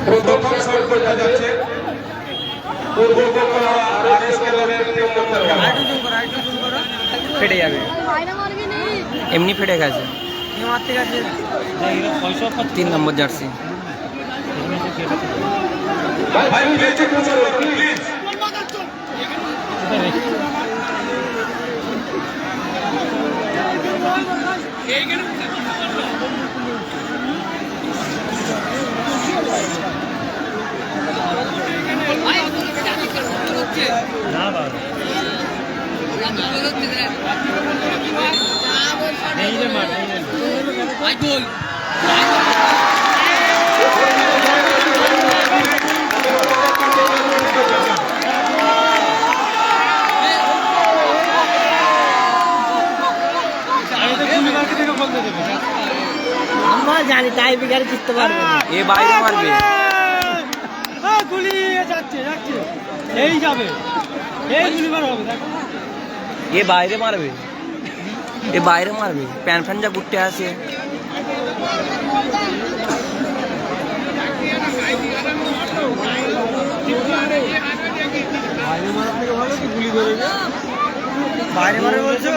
প্রথম শট করতে যাচ্ছে ফেটে যাবে, এমনি ফেটে গেছে। 3 নম্বর জার্সি। আমরা জানি তাই বিঘারে জিততে পারবে, এ বাইরে মারবে, গুলি যাচ্ছে যাচ্ছে, এই যাবে, এই গুলি মার হবে, দেখো এ বাইরে মারবে, এ বাইরে মারবে, প্যান ফ্যান যা ঘুরতে আসে। বাইরে মারে বলছো,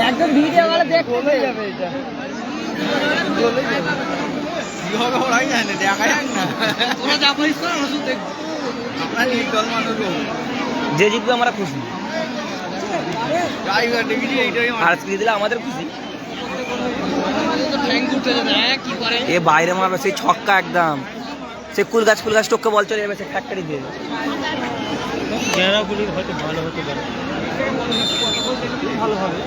একদম ভিডিও করে দেখতে যাবে, এটা চলে যাবে, কি হবে ওরাই জানে, দেখা যাক না, ওরা যা পাইছ না ওষুধ দেখ, আমরা নির্দল মানুষ, যে জিতবে আমরা খুশি, ড্রাইভার দেখি এইটাই আর স্পিড দিলে আমাদের খুশি। এ বাইরে মারবে, সেই ছক্কা একদম, সে কুল গাছ টোককে বল চলে যাবে, সে ফ্যাক্টরি দিয়ে হয়তো ভালো হতে পারে, ভালো হবে।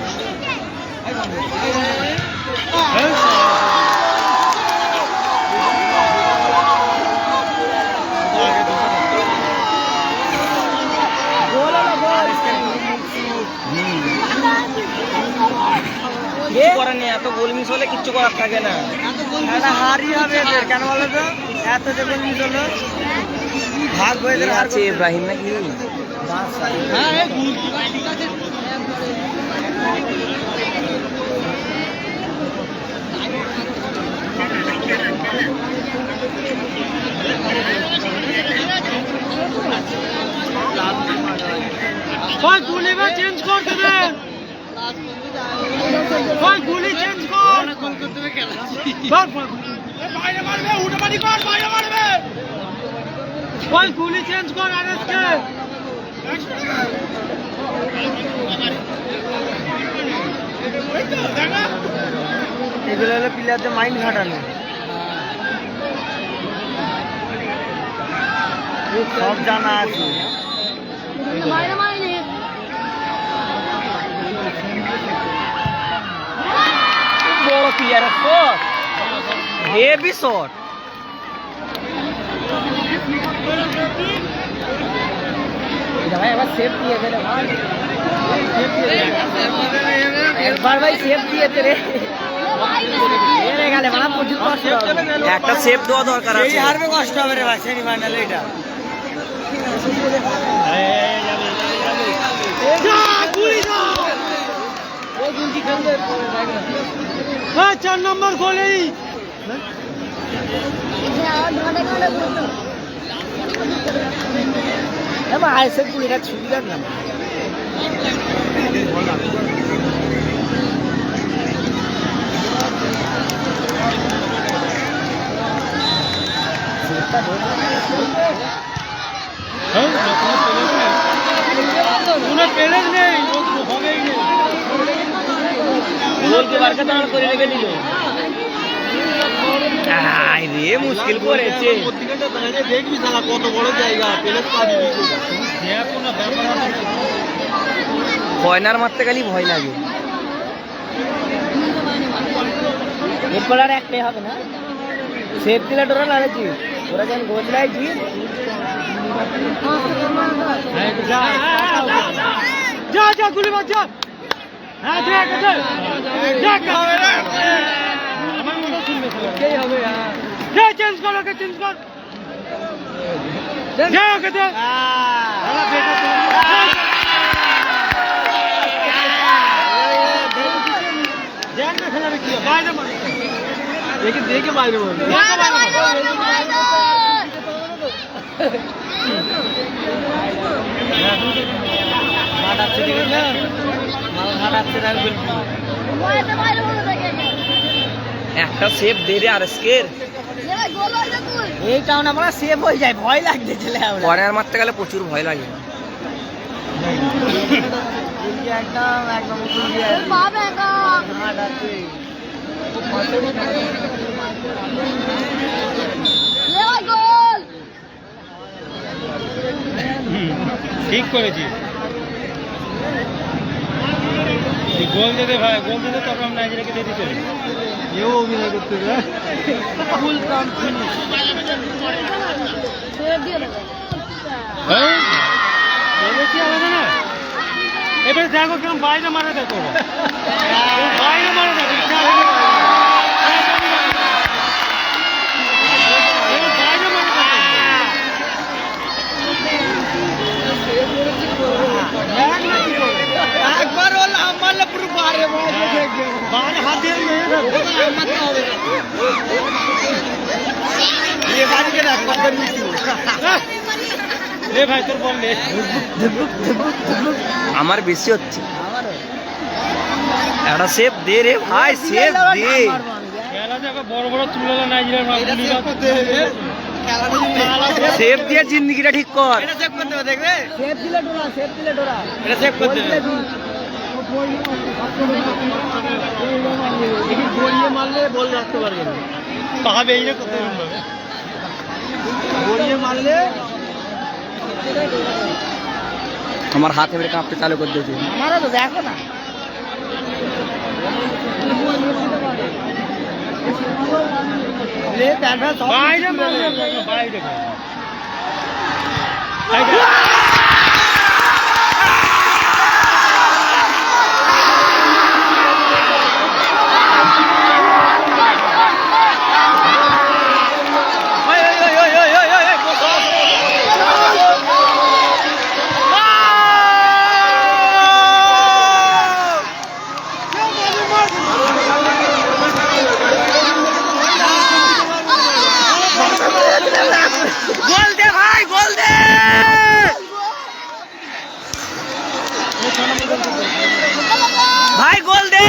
করার নেই, এত গোল মিস হলে কিচ্ছু করার থাকে না, হারই হবে কেন বলো তো, এত যে গোল মিস হলো ভাগ হয়ে আছে ইব্রাহিম নাকি। গুলি চেঞ্জ কর দেবে, গুলি চেঞ্জ কর, বাইরে মারবে, উঠে পারি কর, বাইরে মারবে, গুলি চেঞ্জ কর, আরেসকে এগুলো হলো প্লেয়ারদের মাইন্ড ঘাটানো, সব জানা আছে। বড় প্লেয়ারের শট, হেভি শট, এবার সেফ দিয়েছে রে ভাই, একবার ভাই সেফ দিয়েছে রে, গেলে মানে প্রচুর কষ্ট হবে, একটা সেভ দেওয়া দরকার আছে, হারবে কষ্ট হবে রে ভাই সেমিফাইনালে, এটা 4 নম্বর গোলেই আইসে গুলিটা ছুটি রাখলাম, প্যালেস নেই, হবেই নেই, করে রেখে দিল, রে মুশকিল করেছে, দেখবি সালা কত বড় জায়গা, প্যালেস পাবি, কয়নার মারতে গেলে ভয় লাগে, এরপর আর একটাই হবে না, সেফ দিলে ওরা লাগাচ্ছি, ওরা যখন গোল লাইছি যা যা গুলি মার যা, হ্যাঁ দেখ দেখ হবে না, আমার মনে শুনবে ওকেই হবে, যা চেঞ্জ কর, ওকে চেঞ্জ কর, যা ওকে দে, দেখ না খেলাবে কি বাইরে মার, দেখে দেখে বাইরে বল একটা সেভ দে রে আরএসকের। এইটাও না আমরা সেভ হয়ে যায়, ভয় লাগছে ছেলে কর্নার মারতে গেলে প্রচুর ভয় লাগে। একদম একদম ঠিক করেছিস, গোল দিতে ভাই, গোল দিতে তবে আমরা নাইজেরিয়াকে দিয়ে দিতে চলি। এও অভিনয় করতে ফুল কাম ফিনিশ। বলেছি আলাদা না, এবার দেখো কেমন বাইরে মারা, দেখো বাইরে মারা, দেখো একবার ওলা আমালে পুরো বারে বারে হাত দিয়ে মারতে হবে। ये बारी के ना कदम नहीं রে ভাই তোর বল নে। আমার বেশি হচ্ছে, একটা সেভ দে রে ভাই, সেভ দে। খেলা দেখো বড় বড় তুলে নাইজেরিয়ার সেভ দিয়ে জিন্দেগিটা ঠিক কর। এটা সেভ করতে হবে, দেখবে সেভ দিলে ডোরা, সেভ দিলে ডোরা, এটা সেভ করতে হবে। দেখি গড়িয়ে মারলে বল রাখতে পারবে না, পাবে এই করতে হবে, গড়িয়ে মারলে আমার হাত এবারে কাঁপতে চালু করে দিয়েছে। আমারও তো দেখো না, বাইরে মারলে বাইরে গোল দে ভাই, গোল দে ভাই, গোল দে।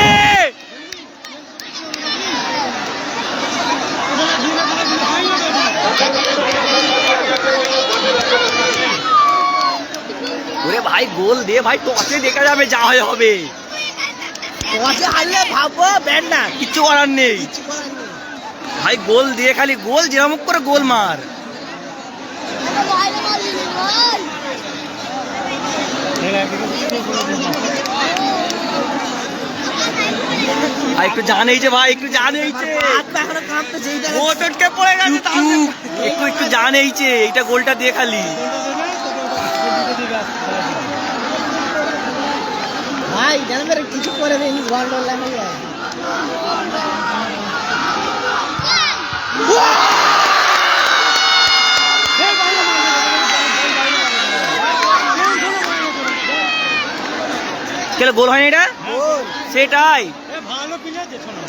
ওরে ভাই গোল দে ভাই, টসে দেখা যাবে যা হয় হবে। টসে হারলে ভাববো ব্যান্ড না, কিচ্ছু করার নেই ভাই, গোল দিয়ে খালি গোল, যেরকম করে গোল মার। ভাই একটু জান হয়েছে ভাই, একটু জান হয়েছে, ও চটকে পড়ে গেছে, একটু একটু জান হয়েছে, এইটা গোলটা দিয়ে খালি। ভাই জানবে কিছু করে দেয়নি, গোল টোল লাগে কেন গোল হয়নি এটা? সেটাই ভালো প্লেয়ার যেত না,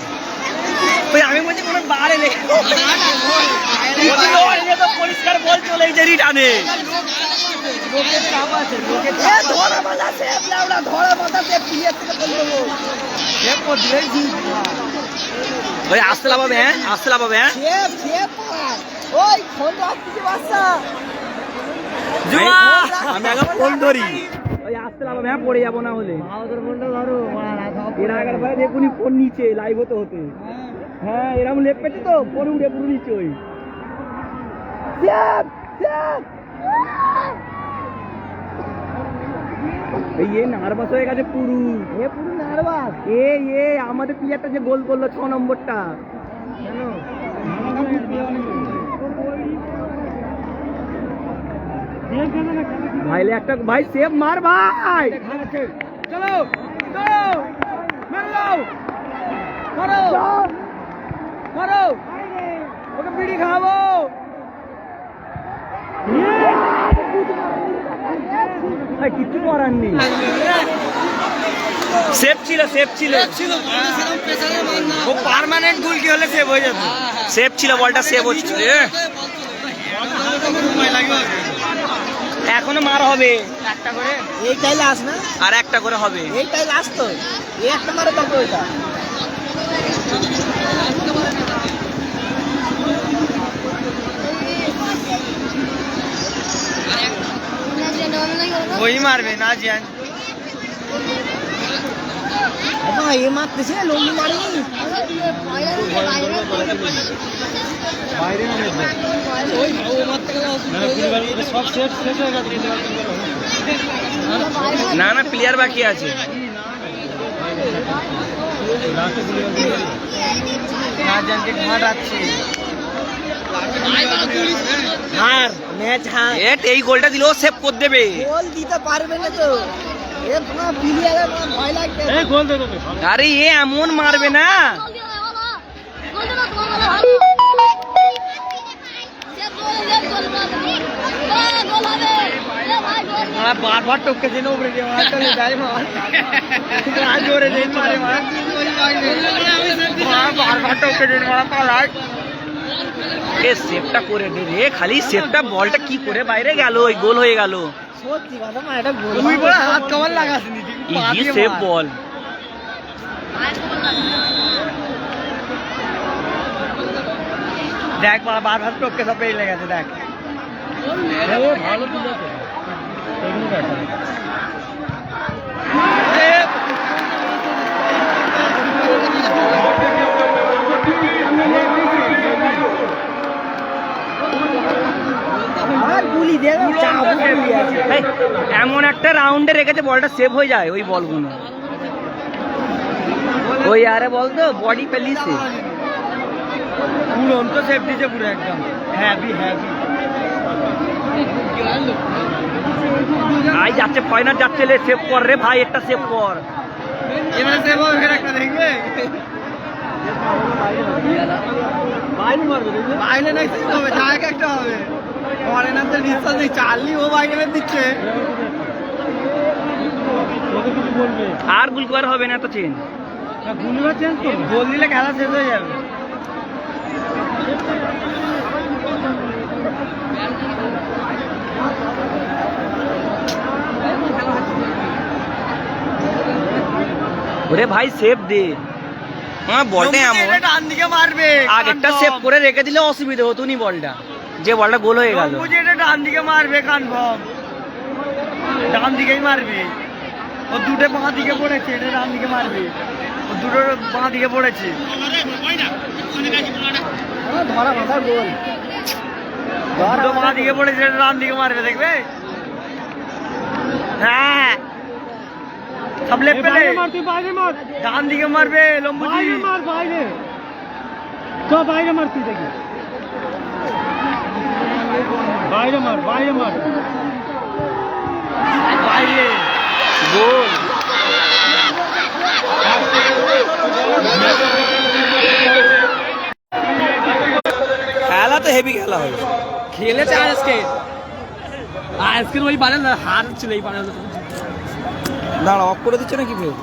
ওই আমি বলছি কোনো বারে লেগে পরিষ্কার বল চলে এই যে রিটার্নে। ওই আসতে লাভাবে, হ্যাঁ আসতে লাভাবে, হ্যাঁ আমি আগে ফোন ধরি, ওই আসতে লাভাবে, হ্যাঁ পড়ে যাবো না হলে। এর আগের ভাই দেখুনি ফোন নিচে লাইভ হতে হতে, হ্যাঁ এরকম লেপ পেতে তো ফোন উঠে পুরো নিচে। ওই এই নার্ভাস হয়ে গেছে পুরু, পুরো নার্ভাস। আমাদের প্লেয়ারটা যে গোল করলো 6 নম্বরটা, ভাইলে একটা ভাই সেভ মার ভাই, চলো চলো মারো মারো মারো, ওকে বিড়ি খাবো। ভাই কিচ্ছু করার নেই। সেফ ছিল ও পার্মানেন্ট গোল কি হলে সেভ হয়ে যেত। সেফ ছিল, বলটা সেভ হচ্ছিল। এখনো মার হবে একটা করে এইটাই লাস্ট না, আর একটা করে হবে। এইটাই লাস্ট তো, এই একটা মারে তবে ওইটা। ওই মারবে না জিয়ান। ये मारতেছে লম্বি মারেনি। বাইরে সব শেষ শেষ হয়ে গেছে। না না, প্লেয়ার বাকি আছে। রাজানকে ঘাটাচ্ছে। হার ম্যাচ হার। এই গোলটা দিলেও সেভ করে দেবে। গোল দিতে পারবে না তো, এ পুরো প্লেয়ারের ভয় লাগবে। এই গোল দে দেবে। আরে এ এমন মারবে না। বারবার টপকে দিন উপরে দিয়ে মার চলে যায় মার। আর জোরে দেই মারে মার। বারবার টপকে দিন মার পালায়। এ সেভটা করে দে রে, খালি সেভটা, বলটা কি করে বাইরে গেল, ওই গোল হয়ে গেল। সত্যি কথা মা, এটা গোল। তুই বড় হাত কভার লাগাসনি। ইজি সেভ বল। দেখ বারবার টপকে সব পেয়ে লেগেছে দেখ। ভালো তুলেছে। এই, এমন একটা রাউন্ডে রেখেছে বলটা সেভ হয়ে যায়, ওই বলগুলো। ওই আরে বল তো বডি পেলিছে। পুরো তো সেভ দিছে পুরো একদম হ্যাভি হ্যাভি। ভাই যাচ্ছে ফাইনাল যাচ্ছে, লে সেভ কর রে ভাই, একটা সেভ কর। এবারে সেভ হবে একটা দেখবে। বাইরে মারবে দেখবে। বাইরে নাই সেভ হবে, জায়গা একটা হবে। ফরেনারদের বিশ্বাস নেই, চার্লি ও বাইরে দিচ্ছে। ওকে কিছু বলবে। আর গোল করা হবে না তো চেন। গুলিবার চেঞ্জ করবে। গোল দিলে খেলা শেষ হয়ে যাবে। ওরে ভাই সেভ দে। হ্যাঁ বলটা এমন ডান দিকে মারবে। আগেরটা সেভ করে রেখে দিলে অসুবিধা হতো নি বলটা, যে বলটা গোল হয়ে গেল। বুঝি এটা ডান দিকে মারবে কনফার্ম, ডান দিকেই মারবে। ও দুটো বাঁ দিকে পড়েছে, এটা ডান দিকে মারবে। ও দুটো বাঁ দিকে পড়েছে। ধরা মাথা গোল। দুটো বাঁ দিকে পড়েছে, এটা ডান দিকে মারবে দেখবে। হ্যাঁ সব লেপ পেলে মার, তুই বাইরে মার। ডান দিকে মারবে লম্বুজি। বাইরে মার, বাইরে তো বাইরে মার, তুই দেখি বাইরে মার, বাইরে মার, বাইরে গোল। খেলা তো হেভি খেলা হয়। খেলেছে আজকে ওই বানাল হার ছিল এই বানাল। দাঁড়া, অফ করে দিচ্ছে নাকি ফের?